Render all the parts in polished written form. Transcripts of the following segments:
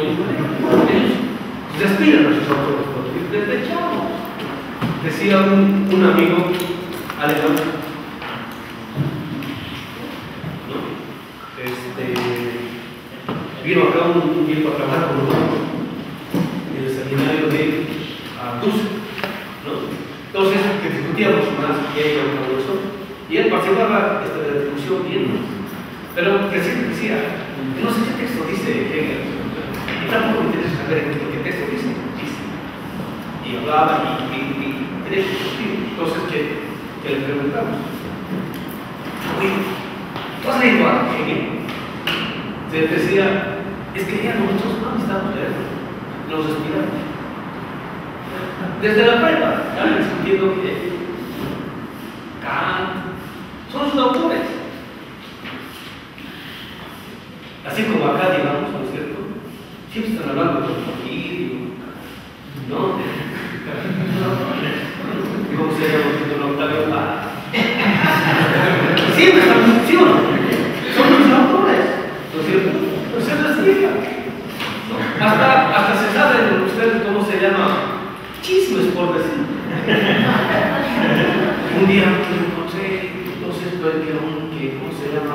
ellos respiran a sus autores desde chavos. Decía un amigo alemán, ¿no? Vino acá un tiempo a trabajar con nosotros en el seminario de Düsseldorf, ¿no? Entonces, que discutíamos más que ella con nosotros, y él participaba de la discusión bien, ¿no? Pero recién decía, no sé qué texto dice Hegel, y tampoco me interesa saber qué texto dice. Y hablaba y tenía que discutir. Entonces, que le preguntamos, oye, ¿tú has leído a Hegel? Se decía, es que ya nosotros no necesitamos leerlo, los respiramos. Desde la prepa, ya discutiendo que Kant son sus autores. Así como acá, digamos, ¿no es cierto? Siempre están hablando de Porfirio, ¿no? ¿Cómo se llama el Octavio Paz? Siempre están funcionando. Son los autores, ¿no es cierto? Pues se les explica. Hasta se sabe ustedes cómo se llama chismes, por decir. Un día me encontré, entonces, ¿cómo se llama?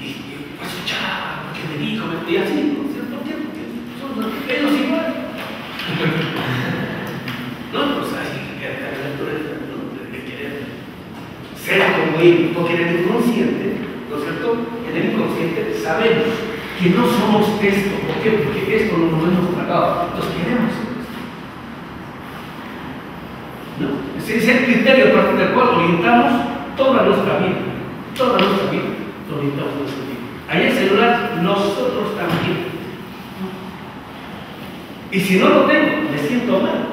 Y pues escuchaba, que me dijo, y así, ¿no es cierto? Son ellos igual. No, pues así que la naturaleza, ¿no? De querer ser como él, porque en el inconsciente, ¿no es cierto? En el inconsciente sabemos que no somos esto. ¿Por qué? Porque esto no nos hemos tragado. Nos queremos ser esto. ¿No? Ese es el criterio a partir del cual orientamos toda nuestra vida. Toda nuestra vida lo orientamos en ese sentido. Ahí el celular, nosotros también. Y si no lo tengo, me siento mal.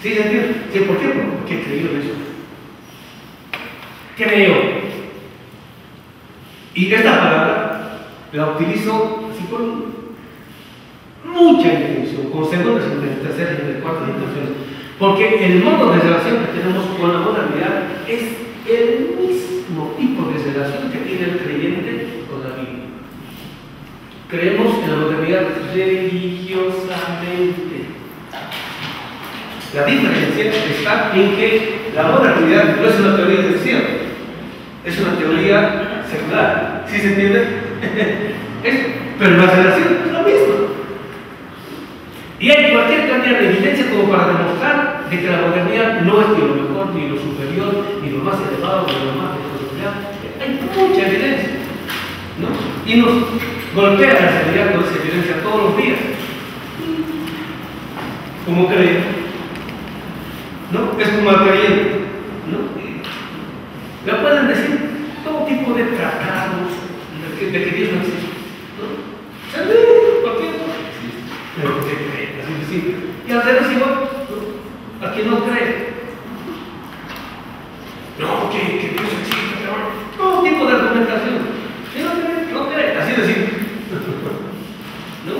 ¿Sí se entiende? ¿Sí? ¿Por qué? Porque he creído en eso. Creo. Y esta palabra la utilizo así con mucha intención, con segundas, terceras y cuartas intenciones. Porque el modo de relación que tenemos con la modernidad es el mismo tipo de relación que tiene el creyente con la Biblia. Creemos en la modernidad religiosamente. La diferencia está en que la modernidad no es una teoría del cielo, es una teoría secular. ¿Sí se entiende? Pero la relación es la misma. Y hay cualquier cantidad de evidencia como para demostrar de que la modernidad no es ni lo mejor, ni lo superior, ni lo más elevado, ni lo más desarrollado. Hay mucha evidencia, ¿no? Y nos golpea la realidad con esa evidencia todos los días. ¿Cómo creen? ¿No? Es como al creyente, ¿no? Le pueden decir todo tipo de tratados de que Dios no existe, ¿no? Cualquier cosa. Pero que cree, así de simple. Y al revés igual, ¿no? A quien no cree. No, que Dios existe, pero todo tipo de argumentación. Si no cree, no cree, así de simple. ¿No?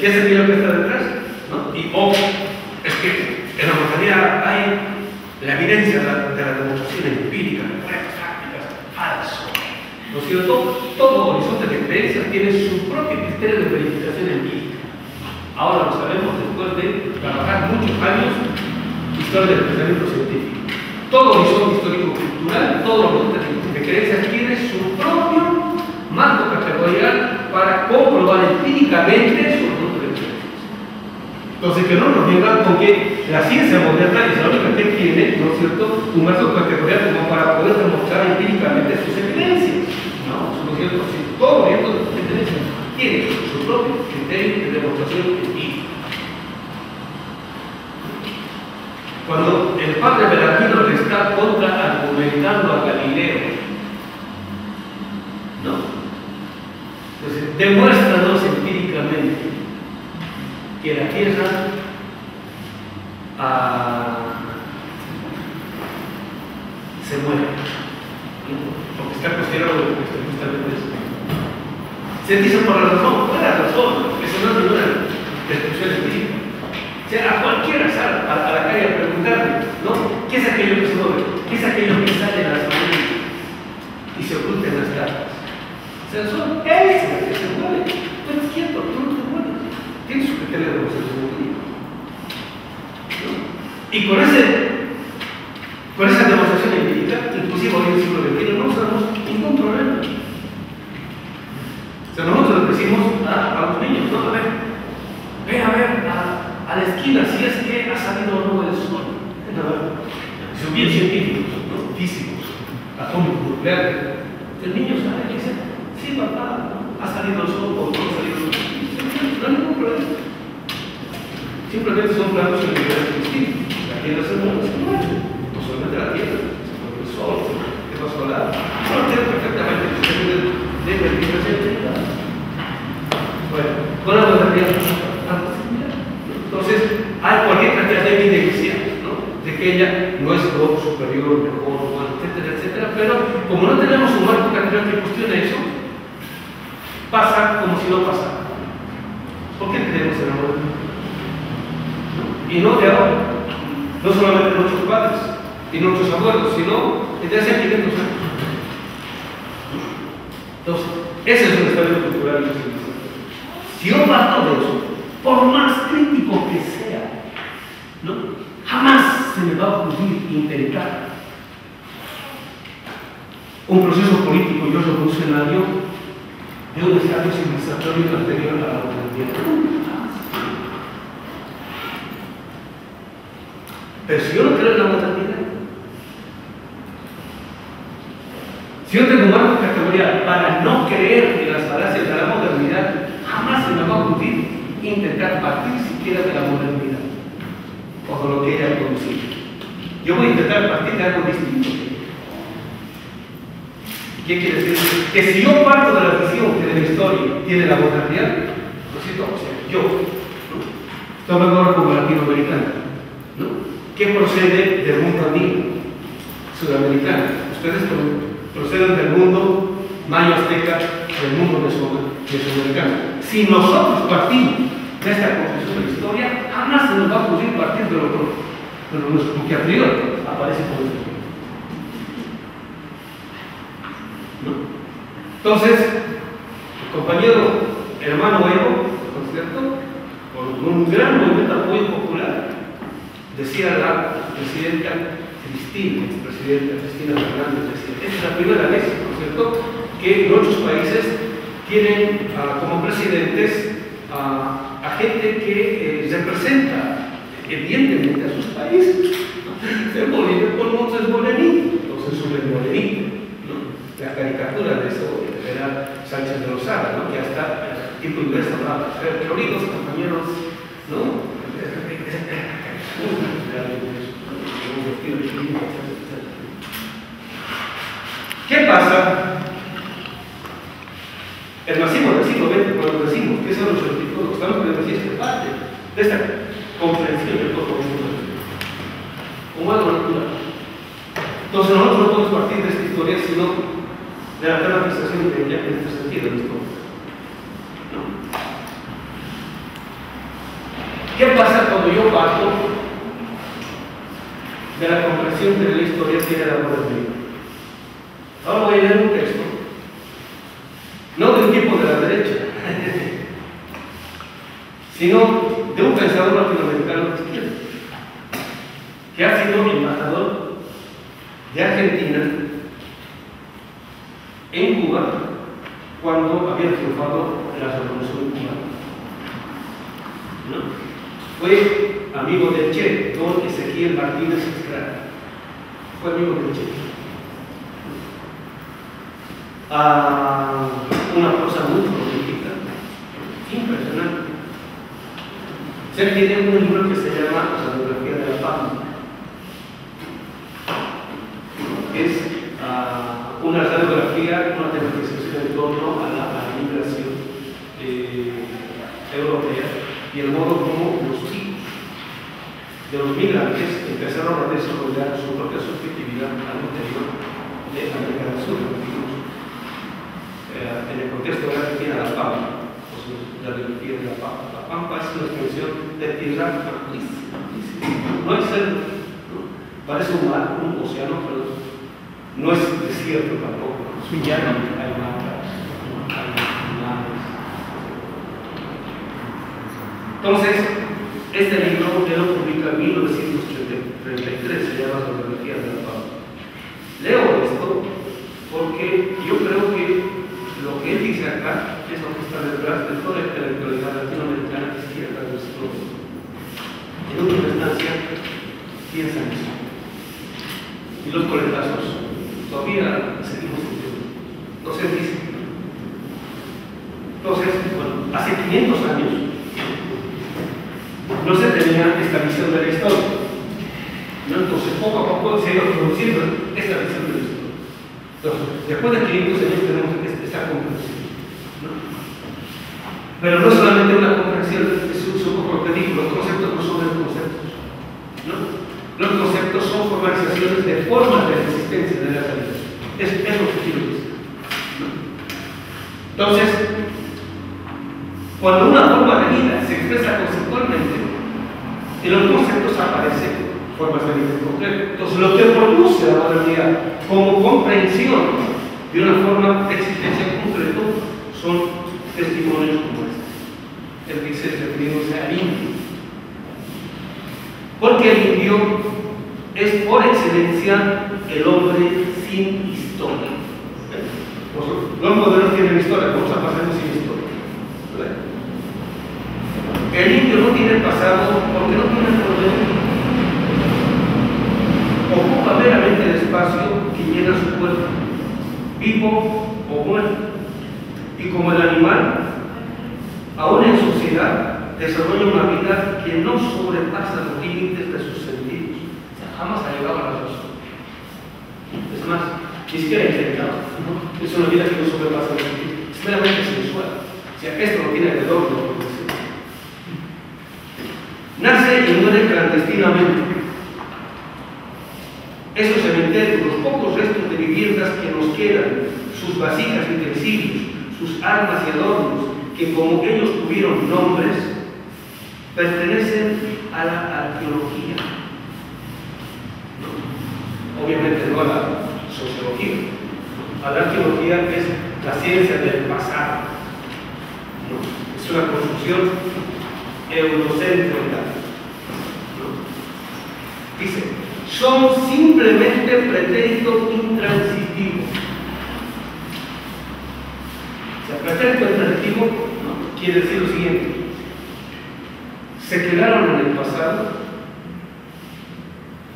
¿Qué sentido que está detrás? ¿No? Y es que en la modernidad hay la evidencia de la demostración empírica, de pruebas prácticas, falso. ¿No es cierto? Todo horizonte de creencias tiene su propio criterio de verificación empírica. Ahora lo sabemos después de trabajar muchos años en historia del pensamiento científico. Todo horizonte histórico-cultural, todo horizonte de creencias tiene su propio marco categorial para comprobar empíricamente su horizonte de creencias. Entonces, que no nos vengan con que la ciencia moderna es la única que tiene, ¿no es cierto?, un marco categorial como para poder demostrar empíricamente sus evidencias. No, ¿no es cierto? Si todo oriente de creencias tiene su propio criterio de demostración empírica. Cuando el padre Belarmino le está contraargumentando a Galileo, ¿no? Entonces, demuéstranos empíricamente que la Tierra se mueve, ¿no? Porque está considerado justamente eso. Se dice por la razón, ¿cuál es la razón? Eso no es ninguna destrucción empírica. O sea, a cualquiera sale a la calle a preguntarle, ¿no? ¿Qué es aquello que se mueve? ¿Qué es aquello que sale en las manos y se oculta en las casas? con esa demostración empírica, inclusive hoy en el siglo XXI, no tenemos ningún problema. O sea, nosotros le decimos a los niños, ¿no? A ver, ve a ver a la esquina si es que ha salido o no el sol. Son bien científicos, ¿no? Físicos, atómicos, nucleares. El niño sabe que dice, sí, papá, ¿no? Ha salido el sol o no ha salido el sol. No hay ningún problema. Simplemente son planos en niveles distintos. La Tierra se mueve, no solamente la Tierra, sino el Sol, el sistema solar. No entiendo perfectamente que se de verificación. Bueno, con la modernidad. Entonces, hay cualquier cantidad de evidencia, ¿no? De que ella no es lo superior, mejor, bueno, etcétera, etcétera. Pero como no tenemos un marco natural que cuestione eso, pasa como si no pasara. ¿Por qué creemos en la modernidad? Y no de ahora, no solamente de nuestros padres y nuestros abuelos, sino desde hace 500 años. Entonces, ese es un estadio cultural y civilización. Si yo parto de eso, por más crítico que sea, ¿no? Jamás se me va a ocurrir intentar un proceso político y revolucionario de un estadio civilizatorio anterior a la modernidad. Pero si yo no creo en la modernidad, si yo tengo un marco categorial para no creer en las falacias de la modernidad, jamás se me va a ocurrir intentar partir siquiera de la modernidad o de lo que ella ha producido. Yo voy a intentar partir de algo distinto. ¿Qué quiere decir? Que si yo parto de la visión que de la historia tiene la modernidad, lo siento, o sea, yo, ¿no? Estoy hablando ahora como latinoamericano, ¿no? ¿Qué procede del mundo andino, sudamericano? Ustedes proceden del mundo mayo azteca, del mundo mesoamericano. Si nosotros partimos de esta concepción de la historia, jamás se nos va a ocurrir partir de lo nuestro, porque a priori aparece por el ¿no? Entonces, el compañero hermano Evo, ¿no es cierto?, con un gran movimiento de apoyo popular, decía la presidenta Cristina, expresidenta Cristina Fernández, decía, esta es la primera vez, ¿no es cierto?, que nuestros países tienen como presidentes a gente que representa evidentemente a sus países. En Bolivia, por mucho es morenito, entonces sube morenito, ¿no? La caricatura de eso era Sánchez de Lozada, ¿no? Que hasta tipo inglés hablaba, queridos compañeros, ¿no? ¿Qué pasa? El marxismo del siglo XX, cuando decimos que eso es lo que estamos queriendo decir, es parte de esta comprensión del todo como algo natural. Entonces nosotros no podemos partir de esta historia sino de la dramatización de ella en este sentido de la historia. ¿No? ¿Qué pasa cuando yo parto de la comprensión que de la historia tiene la modernidad? Ahora voy a leer un texto, no de un tipo de la derecha, sino de un pensador latinoamericano de izquierda, que ha sido embajador de Argentina en Cuba cuando había triunfado la revolución cubana. ¿No? Fue amigo del Che, don Ezequiel Martínez Estrada. Fue amigo del Che. Una cosa muy prolífica, impresionante. Se tiene un libro que se llama La biografía de la Pampa. Es una radiografía, una tematización en torno a la migración europea y el modo como los hijos de los migrantes empezaron a desarrollar su propia subjetividad al interior de América del Sur. En el contexto de Argentina, la Pampa, la biografía de la Pampa. La Pampa es una extensión de tierra amplísima. No hay cerro, ¿no? Parece un mar, un océano, pero no es desierto tampoco. Es un llano, hay matas, hay mares. Entonces, este libro él lo publica en 1934. 33, se llama Sociología de la Paz. Leo esto porque yo creo que lo que él dice acá es lo que está detrás de toda la intelectualidad latinoamericana izquierda de nuestro. En última instancia, piensan eso. Y los coletazos todavía seguimos sintiendo. Entonces dice. Entonces, bueno, hace 500 años no se tenía esta visión de la historia. ¿No? Entonces, poco a poco se ha ido produciendo esta visión de la historia. Entonces, después de 500 años tenemos esta comprensión. ¿No? Pero no solamente una comprensión, es un poco lo que digo, los conceptos no son conceptos. ¿No? Los conceptos son formalizaciones de formas de existencia de la realidad. Es lo que quiero decir. ¿No? Entonces, cuando una forma de vida se expresa conceptualmente, en los conceptos aparecen formas de vida en concreto. Entonces, lo que produce la modernidad como comprensión de una forma de existencia en concreto son testimonios como este. El que se refiriéndose al indio. Porque el indio es por excelencia el hombre sin historia. Los modernos tienen historia, vamos a pasar sin historia. ¿Verdad? El indio no tiene pasado porque no tiene porvenir. Ocupa meramente el espacio que llena su cuerpo, vivo o muerto. Y como el animal, aún en sociedad, desarrolla una vida que no sobrepasa los límites de sus sentidos. O sea, jamás ha llegado a la razón. Es más, ni siquiera intentado. ¿No? Es una vida que no sobrepasa los límites. Es meramente sensual. O sea, esto no tiene de doble. Nace y muere clandestinamente. Esos cementerios, los pocos restos de viviendas que nos quedan, sus vasijas y utensilios, sus armas y adornos, que como ellos tuvieron nombres, pertenecen a la arqueología. No, obviamente no a la sociología. A la arqueología, que es la ciencia del pasado. No, es una construcción eurocéntrica. No. Dice, son simplemente pretérito intransitivo. O sea, pretérito intransitivo, ¿no?, quiere decir lo siguiente: se quedaron en el pasado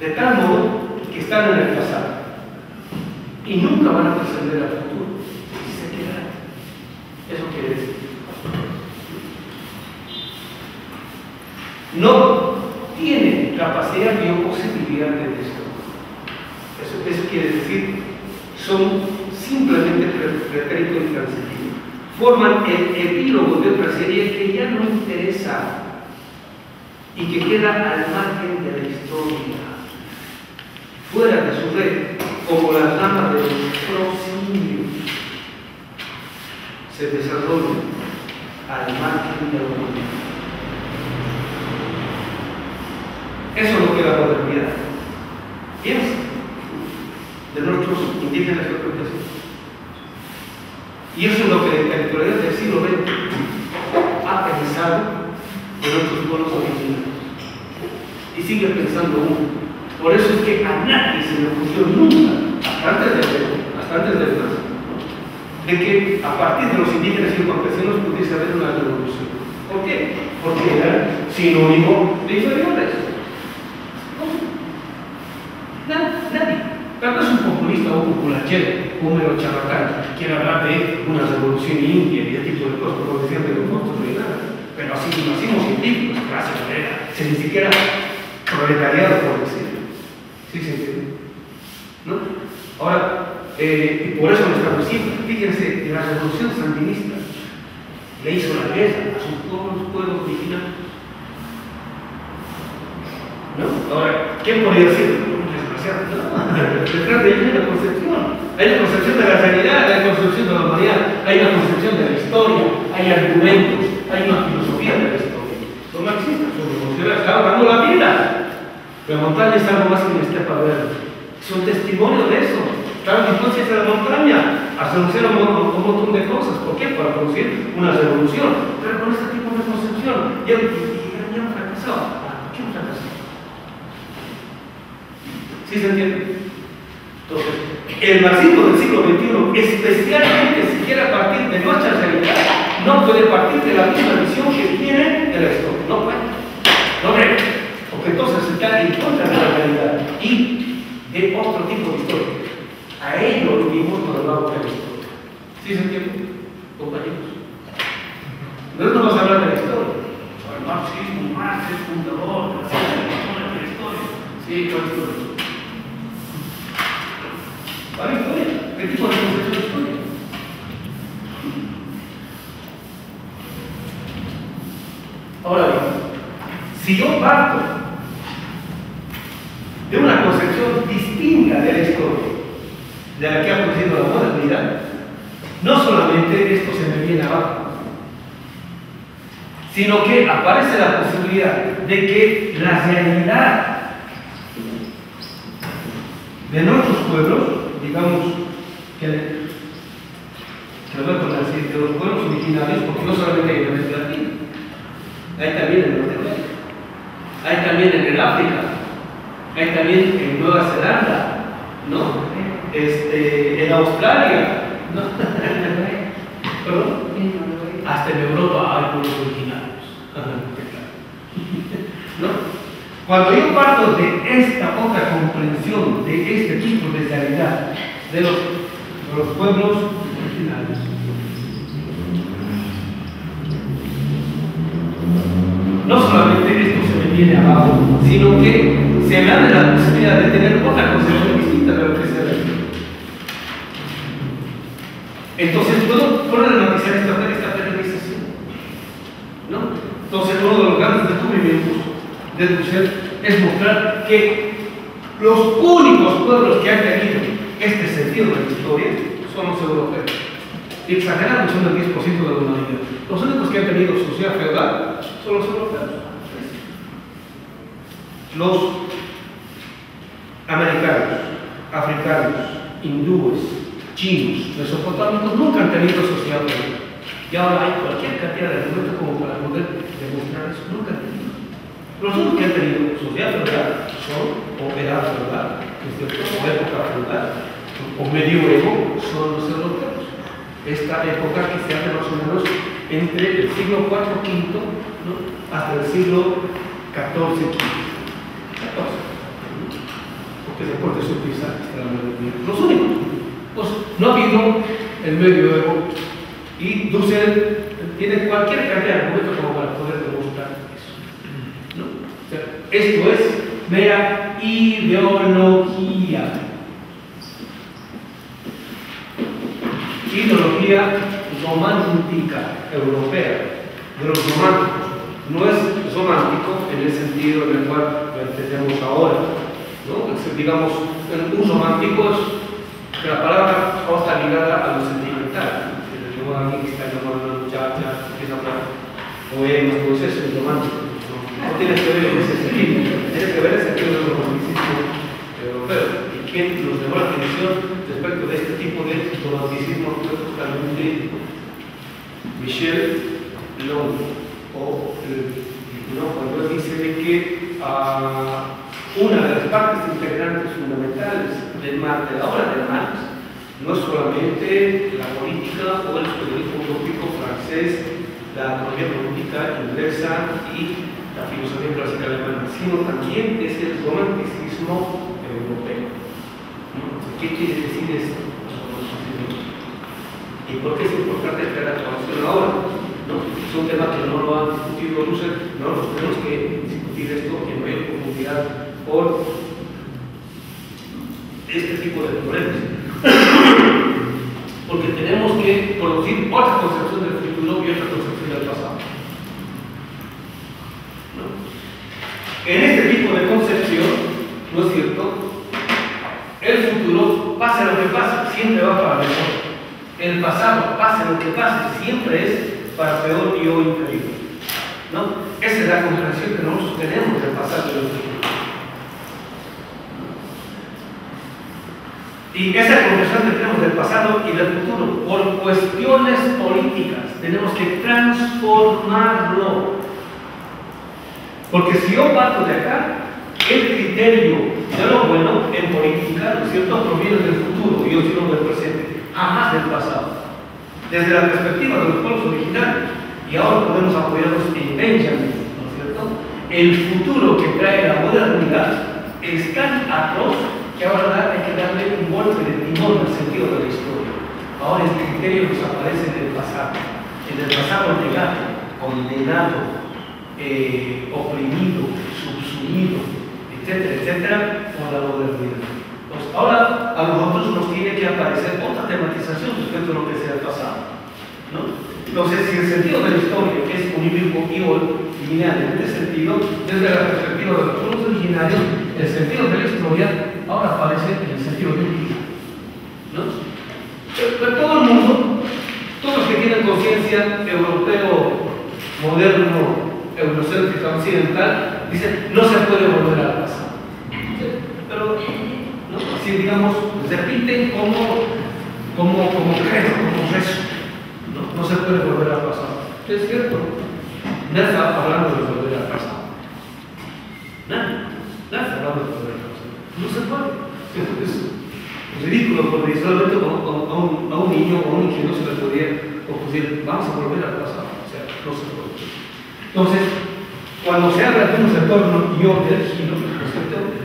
de tal modo que están en el pasado y nunca van a trascender al futuro. Y se quedaron. Eso quiere decir. No tiene capacidad ni posibilidad de desarrollo. Eso quiere decir, son simplemente pretérito intransitivo. Forman el epílogo de otra serie que ya no interesa y que queda al margen de la historia, fuera de su red, como las ramas de los prosimios se desarrollan al margen de la humanidad. Eso es lo que la modernidad piensa de nuestros indígenas frecuentes. Y eso es lo que la intelectualidad del siglo XX ha pensado de nuestros pueblos originarios. Y sigue pensando uno. Por eso es que a nadie se le ocurrió nunca, hasta antes de de que a partir de los indígenas y los campesinos pudiese haber una revolución. ¿Por qué? Porque eran sinónimo de inferiores. Nadie. Tal vez un populista o un populachero, un mero charlatán, quiere hablar de una revolución india y ese tipo de cosas, como decían de los monstruos de nada. Pero así nacimos científicos, clase obrera, sin ni siquiera proletariado, por decirlo. ¿Sí se entiende? ¿No? Ahora, y por eso lo establecimos. Fíjense, la revolución sandinista le hizo la guerra a sus pueblos originarios. ¿No? Ahora, ¿quién podría decirlo? Detrás de ello hay una concepción. Hay una concepción de la realidad, hay una concepción de la humanidad, hay una concepción de la historia, hay argumentos, hay una filosofía de la historia. Son marxistas, son revolucionarios, están dando la vida. La montaña es algo más que una estepa verde. Son testimonios de eso. Estaban dispuestos a la montaña a solucionar un montón de cosas. ¿Por qué? Para producir una revolución. Pero con este tipo de concepción ya han fracasado. ¿Por qué han fracasado? ¿Sí se entiende? Entonces, el marxismo del siglo XXI, especialmente si quiere partir de nuestra realidad, no puede partir de la misma visión que tiene de la historia. No puede. No debe. Porque entonces está en contra de la realidad y de otro tipo de historia. A ello lo mismo nos hablamos de la historia. ¿Sí se entiende, compañeros? No nos vamos a hablar de la historia. El marxismo, Marx es fundador de la historia. Sí, ¿cuál historia? ¿Cuál historia? ¿Qué tipo de concepción de historia? Ahora bien, si yo parto de una concepción distinta de la historia, de la que ha producido la modernidad, no solamente esto se me viene abajo, sino que aparece la posibilidad de que la realidad de nuestros pueblos, digamos que lo voy a poner así, de los pueblos originarios, porque no solamente hay en América Latina, hay también en Norteamérica, hay también en el África, hay también en Nueva Zelanda, ¿no? En Australia, ¿no? ¿Perdón? Hasta en Europa hay pueblos originarios. ¿No? Cuando yo parto de esta otra comprensión, de este tipo de realidad de los pueblos originarios, no solamente esto se me viene abajo, sino que se me abre la posibilidad de tener otra concepción distinta de lo que se ve. Entonces puedo problematizar esta periodización, ¿no? Entonces uno de los grandes descubrimientos de Dussel es mostrar que los únicos pueblos que han tenido este sentido de la historia son los europeos. Exagerados son el 10% de la humanidad. Los únicos que han tenido sociedad feudal son los europeos. Los americanos, africanos, hindúes, chinos, mesopotámicos nunca han tenido sociedad feudal. Y ahora hay cualquier cantidad de argumentos como para poder demostrar eso. Nunca han tenido. Los únicos que han tenido sociedad feudal son, o edad feudal, o época feudal, o medioevo, son los europeos. Esta época que se hace más o menos entre el siglo IV, V, ¿no? Hasta el siglo XIV, XV. Porque después de su prisa está la modernidad. Los únicos. Pues no ha habido el medioevo y Dussel tiene cualquier cantidad de argumentos como para poder demostrar eso. ¿No? O sea, esto es mera ideología. Ideología romántica europea, de los románticos. No es romántico en el sentido en el cual lo entendemos ahora, ¿no? Digamos, un romántico es que la palabra está ligada a lo sentimental. Si alguien que está llamando a una muchacha, empieza a hablar poemas, todo eso es romántico. No tiene que ver en ese sentido, tiene que ver en el sentido del romanticismo europeo. Y quien nos llamó la atención respecto de este tipo de romanticismo fue justamente Michel Long, cuando él dice de que una de las partes integrantes fundamentales de la obra de Marx no es solamente la política o el periodismo utópico francés, la economía política inglesa y la filosofía clásica alemana, sino también es el romanticismo europeo. ¿Qué quiere decir esto? ¿Y por qué es importante que la actuación ahora? ¿No? Es un tema que no lo ha discutido Dussel, no nos tenemos que discutir esto en mayor profundidad por este tipo de problemas. Porque tenemos que producir otra concepción del futuro y otra concepción del pasado. ¿No? En este tipo de concepción, ¿no es cierto? El futuro, pase lo que pase, siempre va para mejor. El pasado, pase lo que pase, siempre es para peor y o inferior. ¿No? Esa es la comprensión que nosotros tenemos del pasado y del futuro. Y esa comprensión que tenemos del pasado y del futuro, por cuestiones políticas, tenemos que transformarlo. Porque si yo parto de acá, el criterio de lo bueno en política, ¿no es cierto?, proviene del futuro y no del presente, jamás del pasado. Desde la perspectiva de los pueblos originarios, y ahora podemos apoyarnos en Benjamin, ¿no es cierto?, el futuro que trae la modernidad es tan atroz que ahora hay que darle un golpe de timón al sentido de la historia. Ahora el criterio nos aparece en el pasado negado, condenado, oprimido, subsumido, etcétera, etcétera, por la modernidad. Entonces, ahora a nosotros nos tiene que aparecer otra tematización respecto a lo que sea el pasado, ¿no? Entonces, si el sentido de la historia es unívoco y lineal en este sentido, desde la perspectiva de los pueblos originarios, el sentido de la historia ahora aparece en el sentido bíblico, ¿no? Pero todo el mundo, todos los que tienen conciencia europeo, moderno, eurocéntrica, occidental, dicen no se puede volver al pasado. ¿Sí? Pero, ¿no? Así digamos, repiten como credo, como rezo. No se puede volver al pasado. Es cierto. Nadie está hablando de volver al pasado. Nadie está hablando de volver al pasado. No se puede. Es ridículo porque solamente a un niño o a un ingeniero se le podría ocurrir, vamos a volver al pasado. O sea, no se puede. Entonces, cuando se habla de un retorno y orden,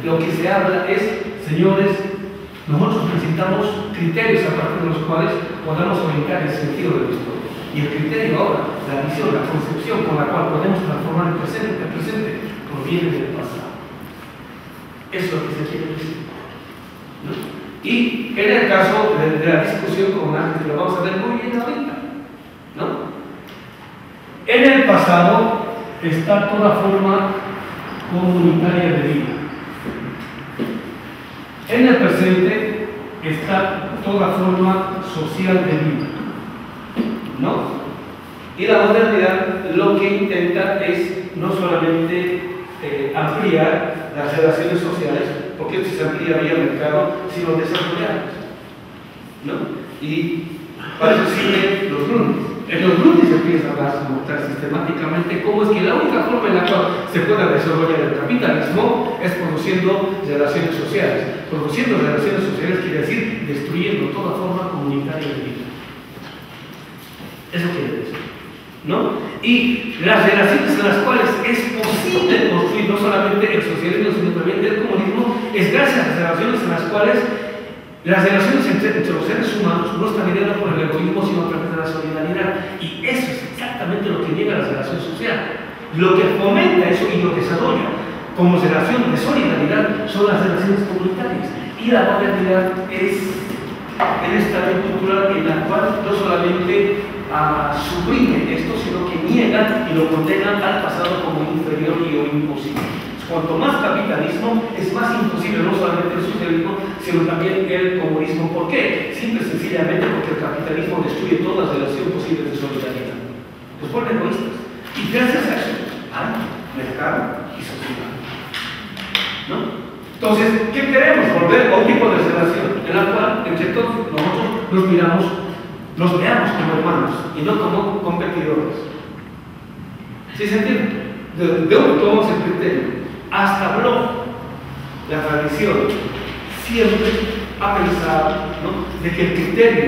lo que se habla es, señores, nosotros necesitamos criterios a partir de los cuales podamos orientar el sentido de la historia. Y el criterio ahora, la visión, la concepción con la cual podemos transformar el presente proviene del pasado. Eso es lo que se quiere decir, ¿no? Y en el caso de la discusión con Ángel, lo vamos a ver muy bien ahorita, ¿no? En el pasado está toda forma comunitaria de vida. En el presente está toda forma social de vida, ¿no? Y la modernidad lo que intenta es no solamente ampliar las relaciones sociales, porque si se amplía vía mercado, sino desarrollarlas, ¿no? Y para eso sirven los lunes. En los lunes se empieza a mostrar sistemáticamente cómo es que la única forma en la cual se pueda desarrollar el capitalismo es produciendo relaciones sociales. Produciendo relaciones sociales quiere decir destruyendo toda forma comunitaria de vida. Eso quiere decir, ¿no? Y las relaciones en las cuales es posible construir no solamente el socialismo, sino también el comunismo, es gracias a las relaciones en las cuales las relaciones entre los seres humanos no están lidiadas por el egoísmo, sino a través de la solidaridad. Y eso es exactamente lo que niega las relaciones sociales. Lo que fomenta eso y lo desarrolla como relación de solidaridad son las relaciones comunitarias. Y la modernidad es el estadio cultural en la cual no solamente suprime esto, sino que niega y lo condena al pasado como inferior y o imposible. Cuanto más capitalismo, es más imposible no solamente el socialismo, sino también el comunismo. ¿Por qué? Simple y sencillamente porque el capitalismo destruye todas las relaciones posibles de solidaridad. Los pone egoístas. Y gracias a eso hay mercado y sociedad, ¿no? Entonces, ¿qué queremos? Volver a un tipo de relación en la cual entre todos nosotros nos veamos como hermanos y no como competidores. ¿Sí se entiende? ¿De dónde tomamos el criterio? Hasta Bloch, la tradición, siempre ha pensado, ¿no?, de que el criterio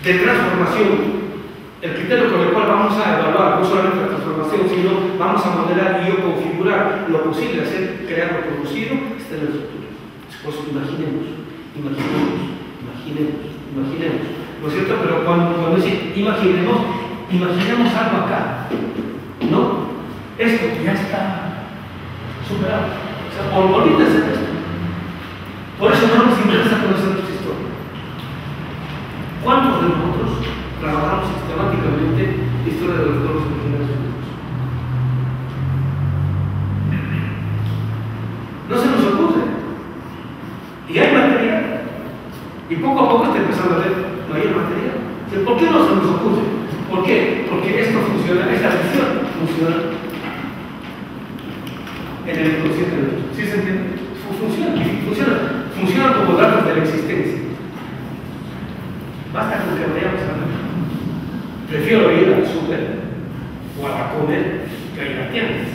de transformación, el criterio con el cual vamos a evaluar no solamente la transformación, sino vamos a modelar y o configurar lo posible, hacer, crear lo producido, está en el futuro. Pues imaginemos, ¿no es cierto? Pero cuando dice imaginemos algo acá, ¿no? Esto ya está superado. O sea, olvídense de esto. Por eso no nos interesa conocer nuestra historia. ¿Cuántos de nosotros trabajamos sistemáticamente la historia de los pueblos originarios? No se nos ocurre. Y hay material. Y poco a poco está empezando a ver, no hay material. ¿Por qué no se nos ocurre? ¿Por qué? Porque esto funciona, esta visión funciona en el inconsciente de nosotros. ¿Sí se entiende? Funciona como datos de la existencia. Basta con que vayamos a ver. Prefiero ir al súper o a comer que ir a tiendas.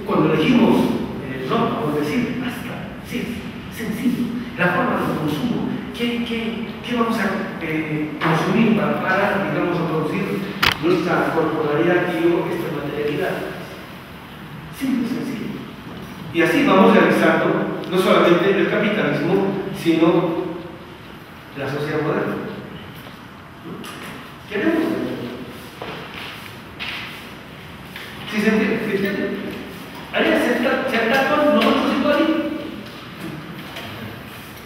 Cuando elegimos ropa, por decir, basta, sí, sencillo. La forma de consumo, ¿qué vamos a consumir para, digamos, producir nuestra corporalidad y esta materialidad? Simple, sencillo. Y así vamos realizando no solamente el capitalismo, sino la sociedad moderna. ¿Queremos? Si se entiende, haría se tatuan nosotros igual.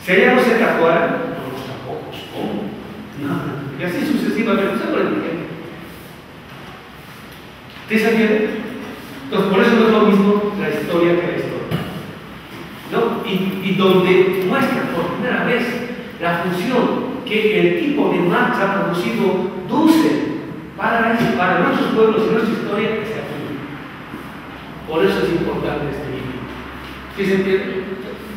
Si ella no se tatuara, nosotros tampoco. ¿Cómo? No. Y así sucesivamente. ¿Se puede entender? ¿Se entiende? Entonces, por eso no es lo mismo la historia que la historia, ¿no? Y donde muestra por primera vez la función que el tipo de Marx ha producido Dussel para nuestros pueblos y nuestra historia, que se aplica. Por eso es importante este libro. ¿Sí se entiende?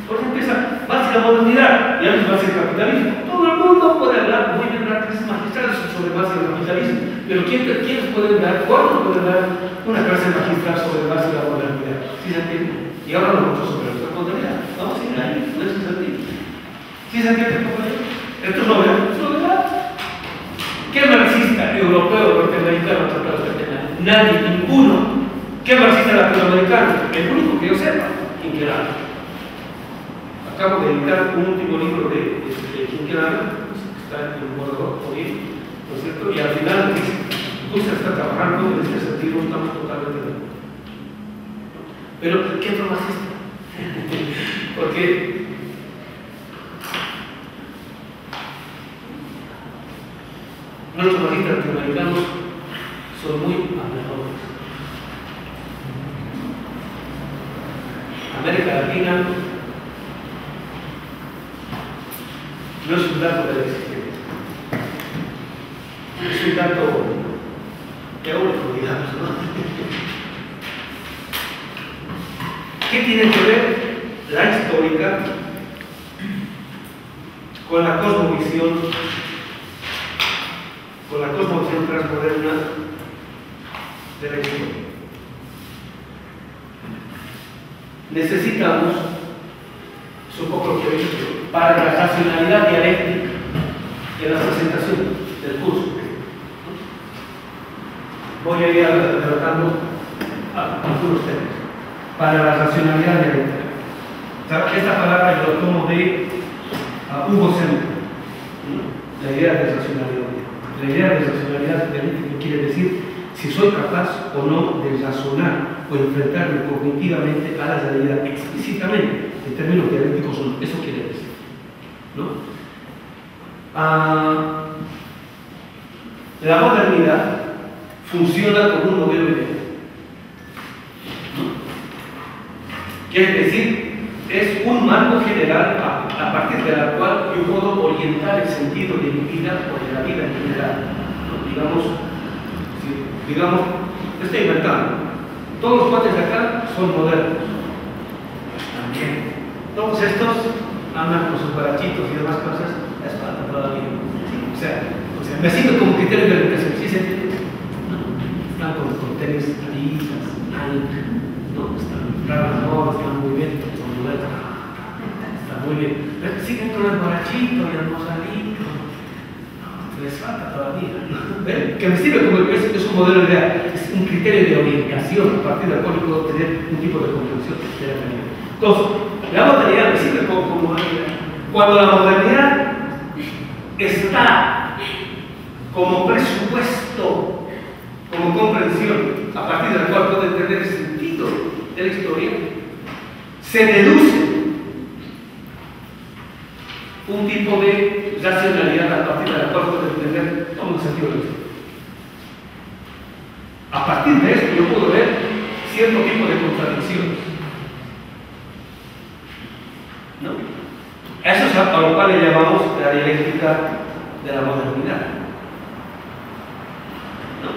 Por eso empieza, va hacia la modernidad y antes va hacia el capitalismo. Todo el mundo puede hablar muy bien, dar clases magistrales sobre base del capitalismo, pero ¿quiénes pueden dar? ¿Cuándo pueden dar una clase magistral sobre base de la modernidad? ¿Sí se entiende? Y ahora nosotros sobre la modernidad. Vamos a ir ahí, no es sentido. ¿Sí se entiende, compañero? Esto es novedad. ¿Es novedad? ¿Qué marxista europeo norteamericano ha tratado este tema? Nadie, ninguno. ¿Qué marxista latinoamericano? El único que yo sepa, Quinquerano. Acabo de editar un último libro de Quinquerano, que está en el borrador, ¿no es cierto? Y al final, Dussel está trabajando en este sentido, estamos totalmente de acuerdo. Pero, ¿qué otro marxista? Porque nuestros marxistas latinoamericanos son muy habladores. América Latina no es un dato de la existencia, es un dato teórico, digamos, ¿no? ¿Qué tiene que ver la histórica con la cosmovisión transmoderna de la historia? Necesitamos, es un poco lo que he dicho, para la racionalidad dialéctica de la presentación del curso. Voy a ir adelantando algunos temas. Para la racionalidad dialéctica. Esta palabra yo lo tomo de Hugo Seneca, la idea de racionalidad. La idea de racionalidad dialéctica quiere decir si soy capaz o no de razonar o enfrentarme cognitivamente a la realidad explícitamente, en términos dialécticos, eso quiere decir, ¿no? La modernidad funciona como un modelo ideal, ¿no? Quiere decir, es un marco general a partir de la cual yo puedo orientar el sentido de mi vida o de la vida en general, ¿no? Digamos, estoy inventando. Todos los cuates de acá son modernos. También. Todos estos andan con sus barachitos y demás cosas. Es falta todavía. ¿Sí? O sea, me siento como criterio de orientación. ¿Sí se entiende? No. Están con tenis Adidas, Nike, ¿no? Están raras modas, están muy bien, son modernos. Está muy bien. Pero siguen con el barachito y el mosalito. Les falta todavía. ¿Ven? Que me sirve como es un modelo ideal, es un criterio de orientación a partir del cual yo puedo tener un tipo de comprensión de la realidad. Entonces, la modernidad me sirve como modernidad. Cuando la modernidad está como presupuesto, como comprensión, a partir de la cual puedo entender el sentido de la historia, se deduce un tipo de racionalidad a partir de la cual puedo entender todo el sentido de la historia. A partir de esto yo puedo ver cierto tipo de contradicciones, ¿no? Eso es a lo cual le llamamos la dialéctica de la modernidad, ¿no?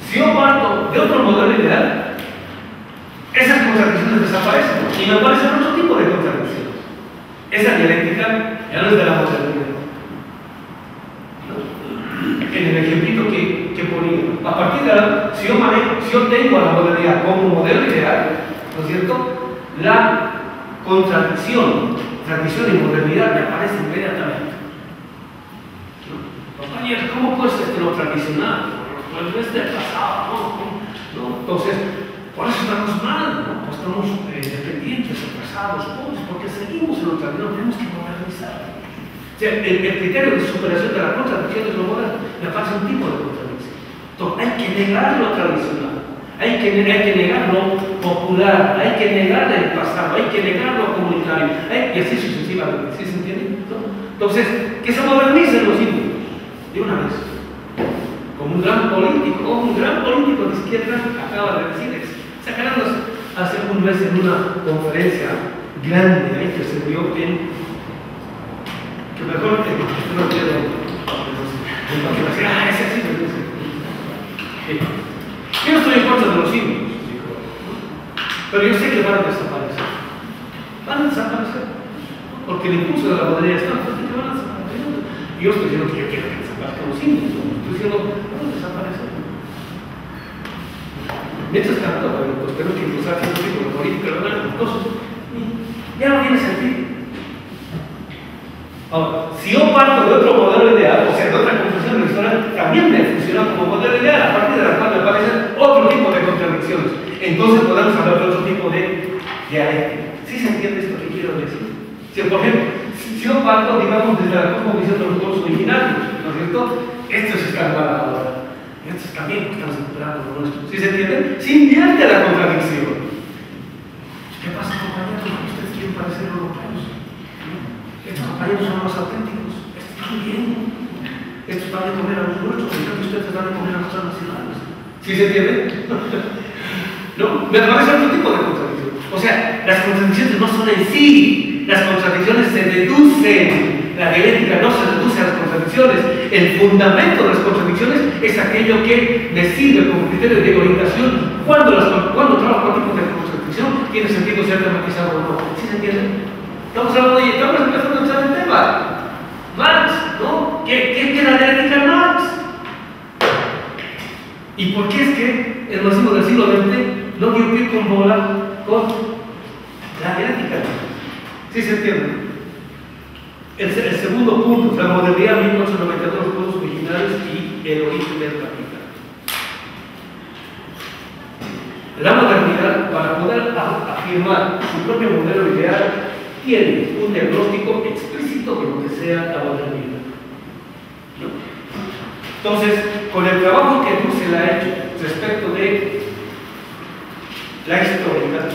Si yo parto de otro modelo ideal, esas contradicciones desaparecen y me aparecen otro tipo de contradicciones. Esa dialéctica ya no es de la modernidad, ¿no? En el ejemplito que ponía, a partir de la, si yo yo tengo a la modernidad como modelo ideal, ¿no es cierto? La contradicción, tradición y modernidad me aparece inmediatamente. Compañeros, ¿cómo puede ser lo tradicional? Pues es del pasado, ¿no? Entonces, por eso estamos mal, ¿no? Pues estamos dependientes, atrasados, pobres, porque seguimos en lo tradicional, tenemos que modernizar. O sea, el criterio de superación de la contradicción de lo moderno me parece un tipo de contradicción. Entonces, hay que negar lo tradicional, hay que negar lo popular, hay que negar el pasado, hay que negar lo comunitario, y así sucesivamente. ¿Sí se entiende? Entonces, que se modernicen los símbolos de una vez. Como un gran político de izquierda acaba de decir, sacarnos hace un mes en una conferencia grande ahí que se dio en. Que mejor que no quiero ese así yo no estoy en contra de los símbolos, pero yo sé que van a desaparecer. Porque el impulso de la modernidad es tan fuerte que van a desaparecer. Yo estoy diciendo que yo quiero que desaparezcan los símbolos, estoy diciendo van a desaparecer. Mientras tanto, pues tenemos que impulsar cierto tipo de política, entonces ya no tiene sentido. Ahora, si yo parto de otro modelo ideal, o sea, de otra concepción de la historia, también me funciona como modelo ideal, a partir de la cual me aparecen otro tipo de contradicciones. Entonces podemos hablar de otro tipo de dialéctica. ¿Sí se entiende esto que quiero decir? Si, por ejemplo, si yo parto, digamos, desde la cosmovisión de los pueblos originarios, ¿no es cierto? Estos están mal ahora. Estos también están superando lo nuestro. ¿Sí se entiende? Se invierte la contradicción. ¿Qué pasa, compañeros? Ustedes quieren parecer europeos. Estos compañeros son más auténticos. Estos están bien. Estos van a comer a los nuestros, en cambio ustedes van a comer a los transnacionales. ¿Sí se entiende? No, me parece otro tipo de contradicción. O sea, las contradicciones no son en sí, las contradicciones se deducen. La dialéctica no se reduce a las contradicciones. El fundamento de las contradicciones es aquello que me sirve como criterio de orientación. Cuando trabajo con tipos de contradicción, tiene sentido ser tematizado o no. ¿Sí se entiende? Estamos empezando a entrar en tema. Marx, ¿no? ¿Qué era la dialéctica Marx? ¿Y por qué es que el marxismo del siglo XX no dio pie con bola con la dialéctica? ¿Sí se entiende? El segundo punto, la modernidad 1992, los pueblos originarios y el origen del capital. La modernidad, para poder afirmar su propio modelo ideal, tiene un diagnóstico explícito de lo que sea la modernidad. ¿No? Entonces, con el trabajo que Dussel ha hecho respecto de la historia,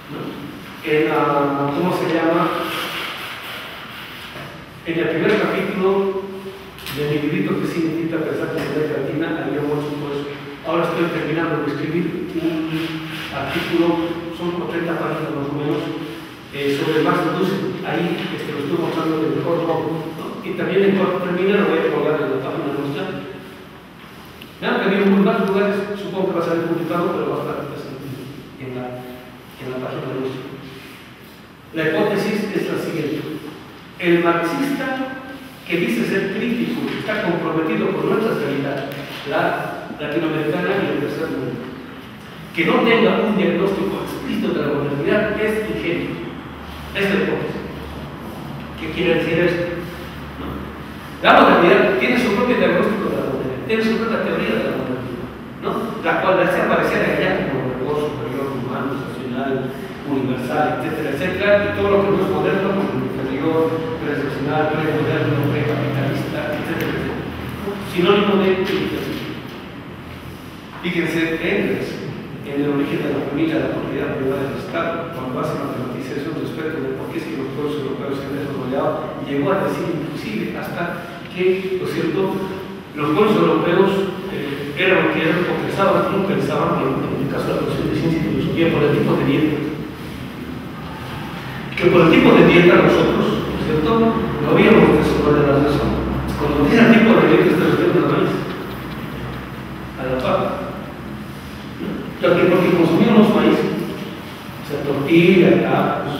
¿no? ¿Cómo se llama? En el primer capítulo de mi librito que significa pensar que se da cantina, había mucho, pues ahora estoy terminando de escribir un artículo, son 30 páginas más o menos, sobre Marx y Dussel. Ahí lo estoy mostrando de mejor modo, ¿no? Y también en cuanto termine lo voy a colgar en la página nuestra. Me han pedido en varios lugares, supongo que va a ser publicado, pero va a estar en la página nuestra. La hipótesis es la siguiente: el marxista que dice ser crítico, que está comprometido con nuestra realidad, la latinoamericana y el tercer mundo, que no tenga un diagnóstico explícito de la modernidad, es ingenuo. Es la hipótesis. ¿Qué quiere decir esto? ¿No? La modernidad tiene su propio diagnóstico de la modernidad, tiene su propia teoría de la modernidad, ¿no? La cual hace aparecer allá como rigor superior, humano, nacional, universal, etcétera, etcétera, y todo lo que no es moderno como inferior, preexcepcional, premoderno, precapitalista, etcétera, etcétera. Sinónimo de civilización. Fíjense, Engels, en el origen de la familia, la propiedad privada del Estado, cuando hace matematización respecto de por qué es que los pueblos europeos se han desarrollado, llegó a decir inclusive hasta que, lo cierto, los pueblos europeos eran lo que eran o pensaban, como pensaban, en el caso de la profesión de ciencia y filosofía, por el tipo de dieta. Que por el tipo de dieta nosotros, ¿no es cierto?, no habíamos desarrollado la razón. Cuando dicen tipo de dieta, está refiriendo a maíz, a la papa. Porque consumíamos maíz, o sea, tortilla, tacos,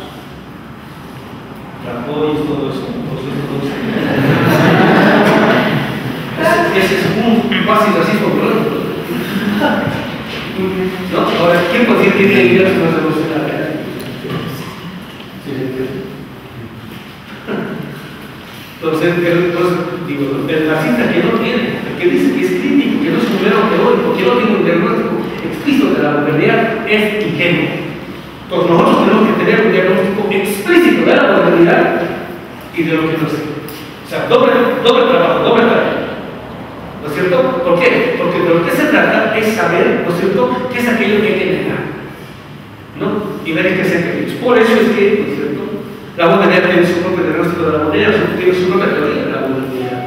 trapollos, todo eso. Ese es un fácil racismo biológico. puede decir que tiene ideas no revolucionarias. ¿Sí se entiende? Entonces, digo, el marxista que no tiene, el que dice que es crítico, que no es un mero teórico, que no tiene un diagnóstico explícito de la modernidad, es ingenuo. Entonces, nosotros tenemos que tener un diagnóstico explícito de la modernidad y de lo que no es. O sea, doble trabajo, doble tarea. ¿No es cierto? ¿Por qué? Porque de lo que se trata es saber, ¿no es cierto?, qué es aquello que hay que negar, ¿no? Y ver en qué sentidos. Por eso es que, ¿no es cierto?, la modernidad tiene su propio diagnóstico de la modernidad, tiene su propia teoría de la modernidad,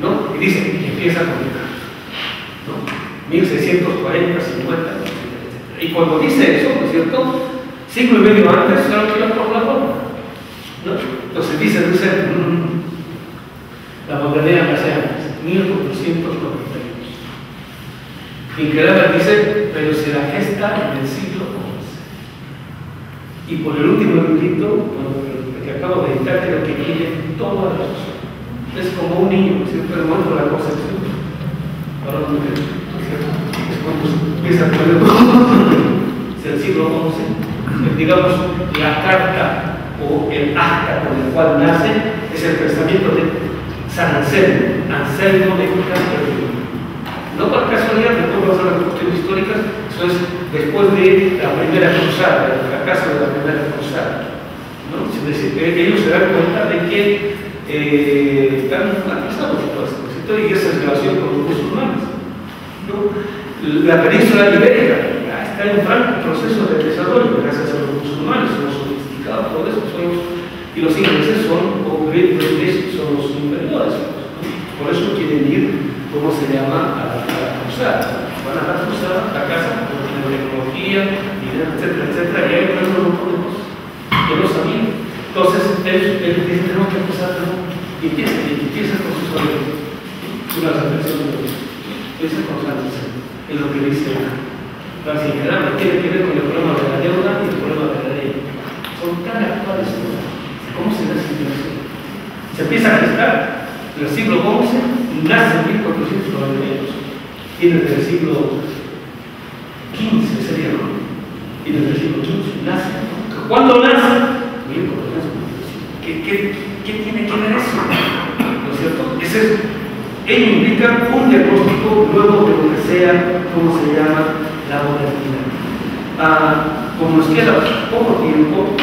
¿no? Y dice que empieza con negar, ¿no? 1640, 50, etc. Y cuando dice eso, ¿no es cierto?, siglo y medio antes, ya lo tira por la forma, ¿no? Entonces dice, la modernidad nace antes, 1492. Increíble dice, pero se la gesta en el siglo XI. Y por el último librito, que acabo de editar, creo que tiene toda la razón. Es como un niño, siempre muestro la concepción. Ahora no es cuando empieza a poner el siglo XI, digamos, la carta o el acta con el cual nace es el pensamiento de San Anselmo de Canterbury. No por casualidad, después vamos a las cuestiones históricas, eso es después de la primera cruzada, del fracaso de la primera cruzada, ¿no? Es decir, ellos se dan cuenta de que están atrasados en toda esta cuestión y esa es relación con los musulmanes, ¿no? La península ibérica está en un franco proceso de desarrollo gracias a los musulmanes, son los sofisticados, todo eso, y los ingleses son, o Great British, son los inferiores, ¿no? Por eso quieren ir, ¿cómo se llama?, a la cruzada. Van a la cruzada, a la casa, con tecnología, dinero, etcétera, etcétera, y hay un montón de cosas que no sabían. Entonces, ellos dicen, tenemos que empezar, ¿no? Y empieza con sus oídos. Una reflexión de Dios. Empieza con San Anselmo, es lo que dice Francis Gerardo, tiene que ver con el problema de la deuda y el problema de la ley. Son tan actuales todas. ¿Cómo se da esa situación? Se empieza a gestar en el siglo XI, nace en 1492, y desde el siglo XV sería, ¿no? Y desde el siglo XV nace, ¿no? ¿Cuándo nace? 1492. ¿Qué tiene que ver eso? ¿No es cierto? Ello implica un diagnóstico luego de lo que sea, ¿cómo se llama?, la modernidad. Como nos queda poco tiempo,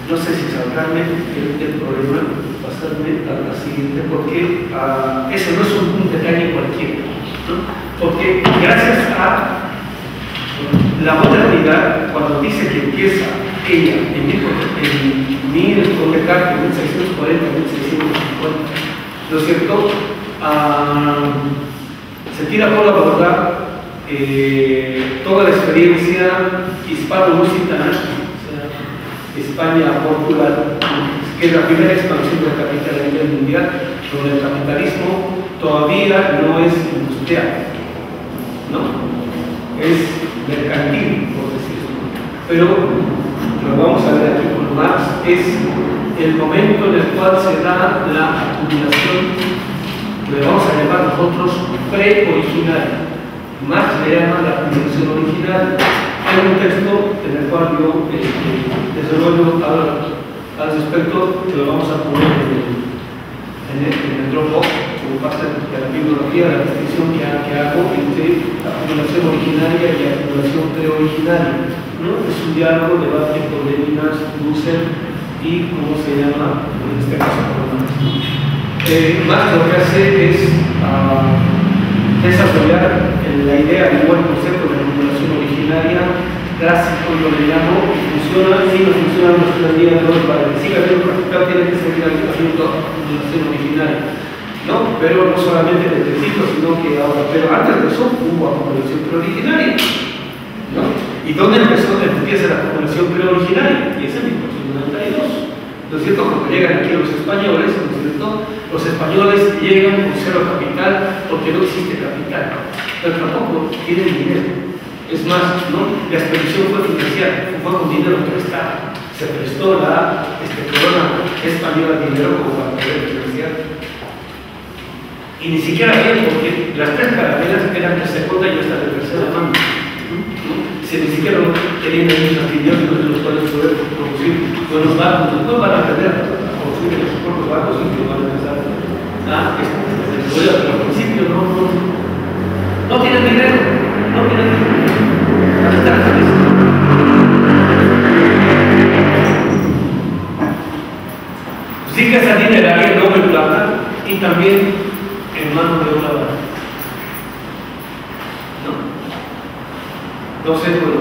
no sé si sabrán el problema, pasarme a la siguiente, porque ese no es un detalle cualquiera, ¿no? Porque gracias a la modernidad, cuando dice que empieza ella en 1640, 1650, ¿no es cierto?, se tira por la borda toda la experiencia hispano-lusitana, España, Portugal, que es la primera expansión del capital a nivel mundial, donde el capitalismo todavía no es industrial, ¿no? Es mercantil, por decirlo. Pero lo vamos a ver aquí con Marx, es el momento en el cual se da la acumulación que le vamos a llamar nosotros pre-originaria. Marx le llama la acumulación original. Hay un texto en el cual yo desarrollo al respecto, que lo vamos a poner en el Dropbox, como parte de la bibliografía, la distinción que hago entre acumulación originaria y acumulación preoriginaria, ¿no? Es un diálogo, debate con Levinas, Husserl y, ¿cómo se llama?, en este caso, Marx lo que hace es desarrollar la idea del buen concepto de acumulación originaria clásico, yo le llamo, funciona, sí, no funciona nuestra día de hoy, para que siga habiendo capital tiene que seguir habiendo acumulación originaria, ¿no? Pero no solamente en el principio, sino que ahora, pero antes de eso hubo acumulación preoriginaria, ¿no? ¿Y dónde empieza la acumulación preoriginaria? Y es en 1492. ¿No es cierto? Cuando llegan aquí los españoles, ¿no es cierto? Los españoles llegan con cero capital porque no existe capital, pero tampoco tienen dinero. Es más, ¿no?, la expedición fue financiada, fue con dinero prestado. Se prestó la corona española dinero como para poder financiar. Y ni siquiera bien, porque las tres carabelas eran de segunda y esta de tercera mano. Si ni siquiera tenían ahí antibióticos de los cuales poder producir buenos barcos, no van a aprender a producir sus propios barcos y no van a empezar a pero al principio no tienen dinero, van a estar felices. Sí que esa dineraria no en plata y también en mano de obra barata. Entonces, bueno,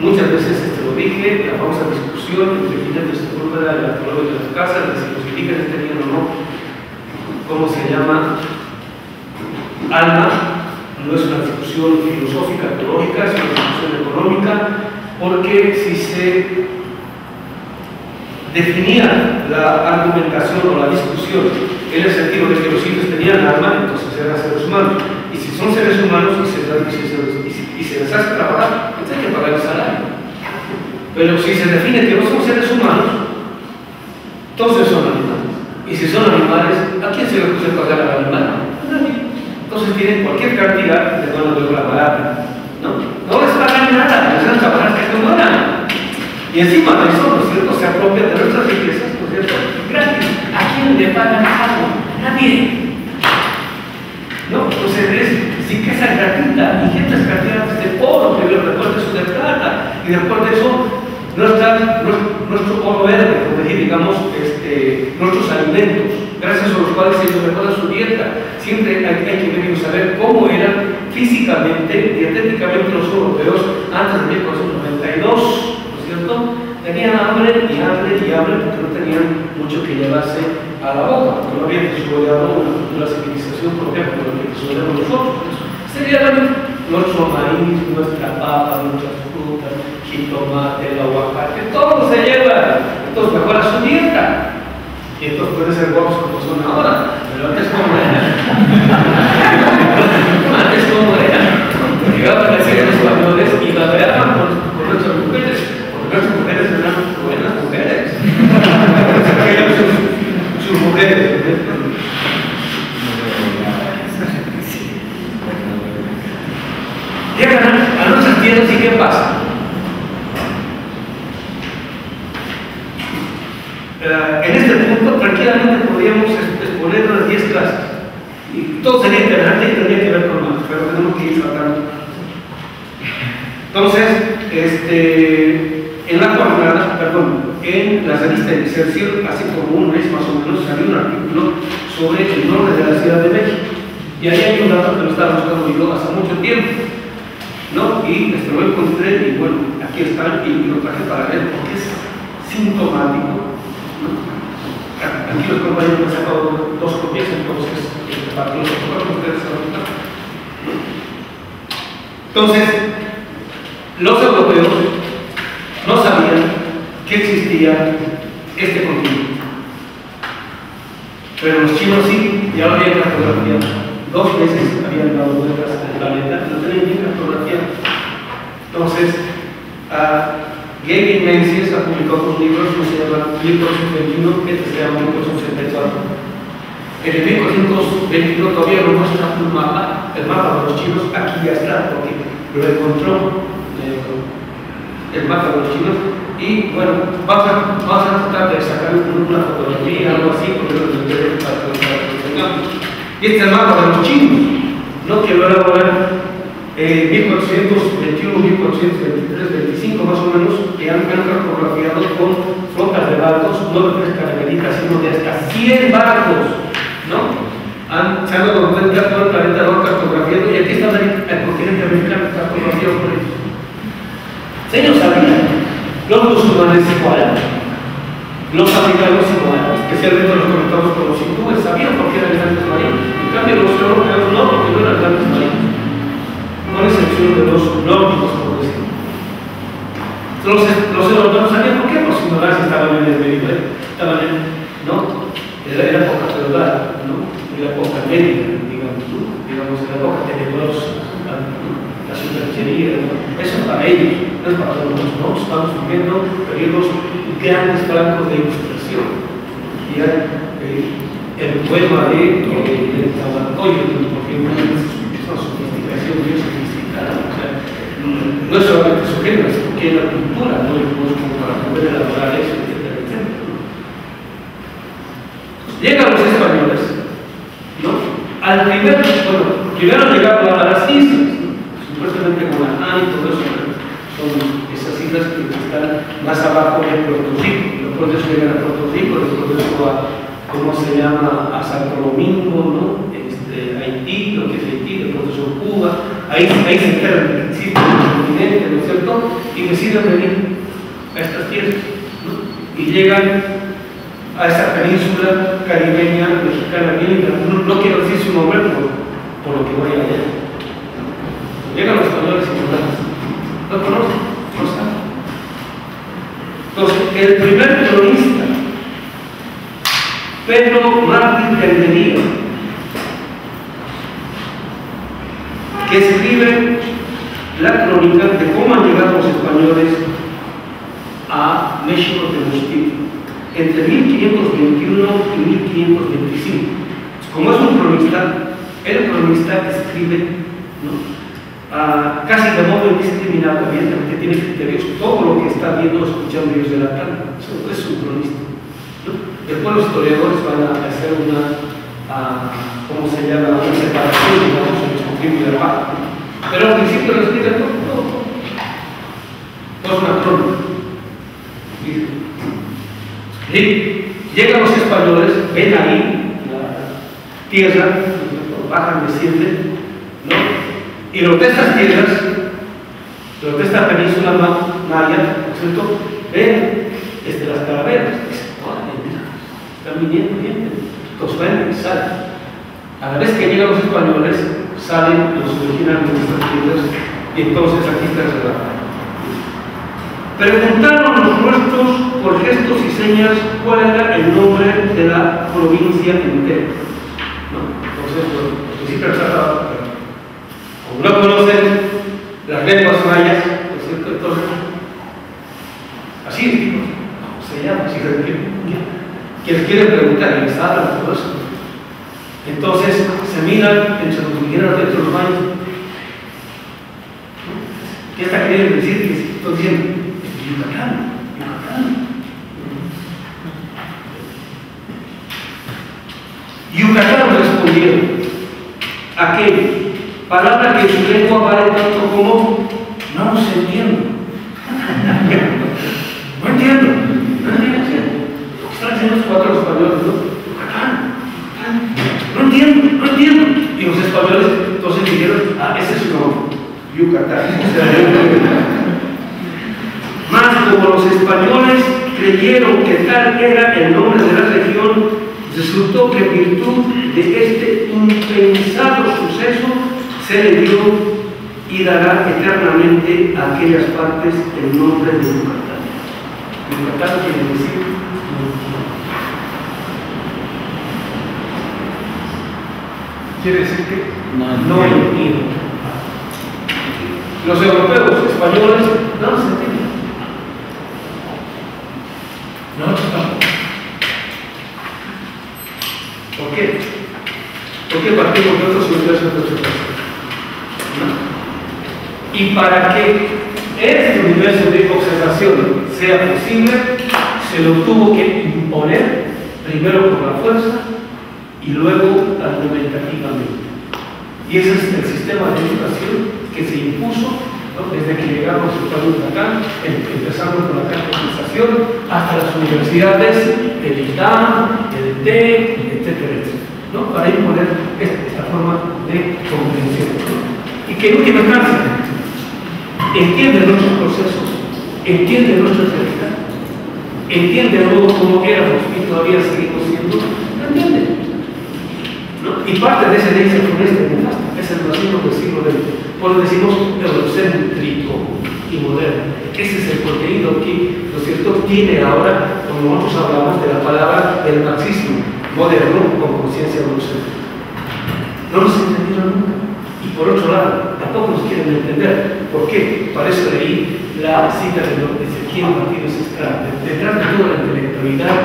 muchas veces lo dije, la famosa discusión entre Ginés de Sepúlveda y la Colón de las Casas, de si los indígenas tenían o no, ¿cómo se llama? Alma, no es una discusión filosófica, teológica, es una discusión económica, porque si se definía la argumentación o la discusión en el sentido de que los indios tenían alma, entonces eran seres humanos. Y si son seres humanos y se les hace trabajar, entonces hay que pagar el salario. Pero si se define que no son seres humanos, entonces son animales. Y si son animales, ¿a quién se le puede pagar al animal? A nadie. Entonces tienen cualquier cantidad de mano de obra barata. No les pagan nada, les dan trabajar hasta que mueran. Y encima de eso, ¿no es cierto?, se apropian de nuestras riquezas, ¿no es cierto?, gratis. ¿A quién le pagan algo? Nadie. ¿No? Entonces sí que esa gratuita, ingentes cantidades de oro, pero después de eso de plata, y después de eso nuestro oro verde, como decir, digamos, nuestros alimentos, gracias a los cuales ellos mejoran su dieta. Siempre hay que ver y saber cómo eran físicamente, dietéticamente los europeos antes de 1492. ¿Cierto? Tenían hambre y hambre y hambre porque no tenían mucho que llevarse a la boca, porque no habían desarrollado una cultura civilización propia como la que desarrollamos nosotros. Se llevan nuestro maíz, nuestra papa, nuestras frutas, jitomate, el aguacate, todo se lleva. Entonces mejora su dieta. Y entonces pueden ser guapos como son ahora, pero antes como eran. Antes como eran. Llegaban a ser los españoles y babeaban con nuestras mujeres. Las mujeres eran buenas mujeres. sus mujeres. Llegan a nuestras tierras y ¿qué pasa? En este punto tranquilamente podríamos exponer unas 10 clases. Y todo sería interesante y tendría que ver con más, pero tenemos que ir tratando. Entonces, en la jornada, en la revista Excelsior, hace como un mes más o menos, salió un artículo sobre el norte de la Ciudad de México. Y ahí hay un dato que lo estaba buscando yo hace mucho tiempo, ¿no? Y lo encontré, y bueno, aquí está, y lo traje para ver porque es sintomático, ¿no? Aquí los compañeros me han sacado 2 copias, entonces, para que los ustedes ahorita. Entonces, los europeos no sabían que existía este continente. Pero los chinos sí, ya lo habían cartografiado. 2 veces habían dado vueltas al planeta, no tenían bien cartografiado. Entonces, Gavin Menzies ha publicado unos libros que se llaman 1421, que se llama 1474. En el 1421 todavía no muestra un mapa, el mapa de los chinos, aquí ya está, porque lo encontró el mapa de los chinos. Y bueno, vamos a tratar de sacar una fotografía, algo así, porque no lo interesa para que lo tengamos. Y este es el mapa de los chinos, ¿no? Que lo elaboraron 1421, 1423, 25 más o menos, que han cartografiado con flotas de barcos, no de 3 características, sino de hasta 100 barcos, ¿no? Se han dado cuenta ya todo el planeta lo han cartografiado, y aquí está el continente americano cartografiado por ellos. Ellos sabían. Los musulmanes igual, los africanos igual, especialmente los conectados con los hindúes, sabían por qué eran grandes marinos. En cambio, los europeos no, porque no eran grandes marinos, con excepción de los nórdicos, por decirlo. Los europeos sabían por qué los ignorantes estaban en el Mediterráneo, estaban en la época feudal, ¿no? En la época media, digamos, en la época tenebrosa, la superchería, ¿no? Eso para ellos, no es para todos nosotros. Estamos viviendo periodos grandes francos de ilustración. Y el poema de Tahuancoyo, por ejemplo, es una sofisticación muy sofisticada. O sea, no es solamente su género, es porque es la cultura, ¿no? Y como para poder elaborar eso, etcétera, etcétera, ¿no? Llegan los españoles, ¿no? Al primer, bueno, primero llegaron a las islas, ¿no? Supuestamente Guanaján y todo eso, ¿no? Son esas islas que están más abajo de Puerto Rico. Después de eso llegan a Puerto Rico, después de eso a, ¿cómo se llama? A Santo Domingo, ¿no? Haití, lo que es Haití, después de eso Cuba, ahí se enteran del principio del continente, ¿no es cierto? Y deciden venir a estas tierras, ¿no? Y llegan a esa península caribeña, mexicana, bien, no quiero decir su nombre por lo que voy a leer. Llegan los españoles y no conocen, no saben. Entonces, el primer cronista, Pedro Martín Rentería, que escribe la crónica de cómo han llegado los españoles a México Tenochtitlan entre 1521 y 1525. Como es un cronista, el cronista escribe, ¿no? Casi de modo indiscriminado, evidentemente tiene criterios, todo lo que está viendo o escuchando ellos de la carta. Eso es un cronista, ¿no? Después los historiadores van a hacer una, ¿cómo se llama? Una separación, digamos, en el tribu de abajo. Pero al principio lo explica todo. Todo es una crónica. Llegan los españoles, ven ahí la tierra, bajan, descienden, ¿no? Y los de estas tierras, los de esta península maya, ¿no es cierto? Ven las calaveras, dicen, mira, están viniendo gente. Entonces ven y salen. A la vez que llegan los españoles, salen los originales de estas tierras, y entonces aquí está el relato. Preguntaron los nuestros por gestos y señas cuál era el nombre de la provincia entera, ¿no? Entonces, los que sí pensaban, como no conocen las lenguas mayas, ¿no es cierto? Entonces, así digo, ¿cómo se llama? Si quienes quieren preguntar, y les hablan todo eso. Entonces, se miran entre los indígenas dentro de los mayas. ¿Qué está queriendo decir? Que estoy diciendo Yucatán. Yucatán respondieron aquella palabra que en su lengua vale tanto como no se entiende. No entiendo. Están diciendo los cuatro españoles, ¿no? Yucatán. No entiendo. Y los españoles entonces dijeron, ese es su nombre, Yucatán. Más como los españoles creyeron que tal era el nombre de la región, resultó que en virtud de este impensado suceso se le dio y dará eternamente a aquellas partes el nombre de Yucatán. Yucatán quiere decir quiere decir que no entiendo. Los europeos, españoles, no se entienden. Nosotros tampoco. ¿Por qué? Porque partimos de otros universos de otros países. ¿No? Y para que este universo de observación sea posible, se lo tuvo que imponer primero por la fuerza y luego argumentativamente. Y ese es el sistema de educación que se impuso, ¿no? Desde que llegamos a los países de acá, empezando con la catequización hasta las universidades del ITAM, del TEC, etcétera, ¿no? Para imponer esta forma de comprensión, ¿no? Y que en última instancia entiende nuestros procesos, entiende nuestra realidad, entiende a modo como éramos y todavía seguimos siendo, ¿no entiende? ¿No? Y parte de esa herencia con este nefasta es el racismo del siglo XX. Por lo decimos eurocéntrico y moderno. Ese es el contenido que, ¿no es cierto?, tiene ahora, como nosotros hablamos de la palabra del marxismo moderno con conciencia eurocéntrica. No nos entendieron nunca. Y por otro lado, tampoco nos quieren entender. ¿Por qué? Para eso leí la cita de Ezequiel Martínez Estrada. Detrás de toda la intelectualidad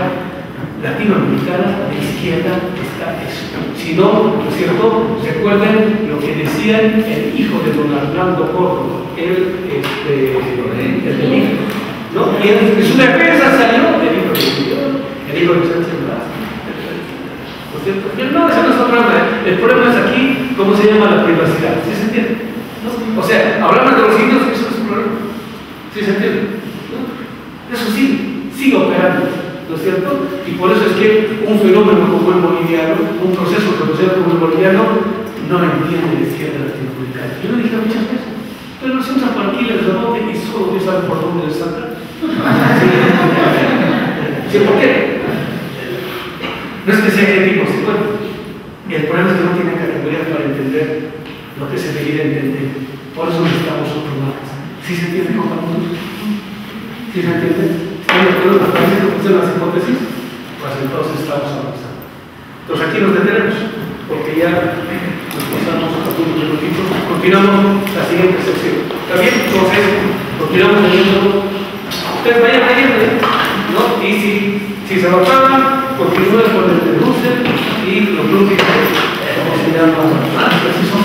latinoamericana de izquierda está eso. Si no, ¿no es cierto? Recuerden lo que decían el hijo de don Arnaldo Córdoba, el de México, ¿no? Y en su defensa salió el hijo de Sánchez Blas. ¿No es cierto? No, ese no es el problema. El problema es aquí, ¿cómo se llama la privacidad? ¿Sí se entiende? ¿No? O sea, hablamos de los indios, eso es un problema. ¿Sí se entiende? ¿No? Eso sí, sigue operando. ¿No es cierto? Y por eso es que un fenómeno como el boliviano, un proceso conocido como el boliviano, no entiende la izquierda latinoamericana. Yo lo dije muchas veces, pero nos entra por aquí el rebote y solo Dios sabe por dónde le salta. ¿Sí? ¿Por qué? No es que sea crítico, ¿sí? Bueno, el problema es que no tiene categorías para entender lo que se debería entender. Por eso necesitamos otro más. ¿Sí se entiende, compañeros? ¿Sí se entiende? ¿Están de acuerdo con las hipótesis? Pues entonces estamos avanzando. Entonces aquí nos detenemos, porque ya nos pasamos algunos minutitos. Continuamos la siguiente sección. ¿Está bien? Entonces, continuamos leyendo. Ustedes vayan leyendo, ¿no? Y si se lo acaban, continúen con el de Russell y los grupos que se llaman. Así son.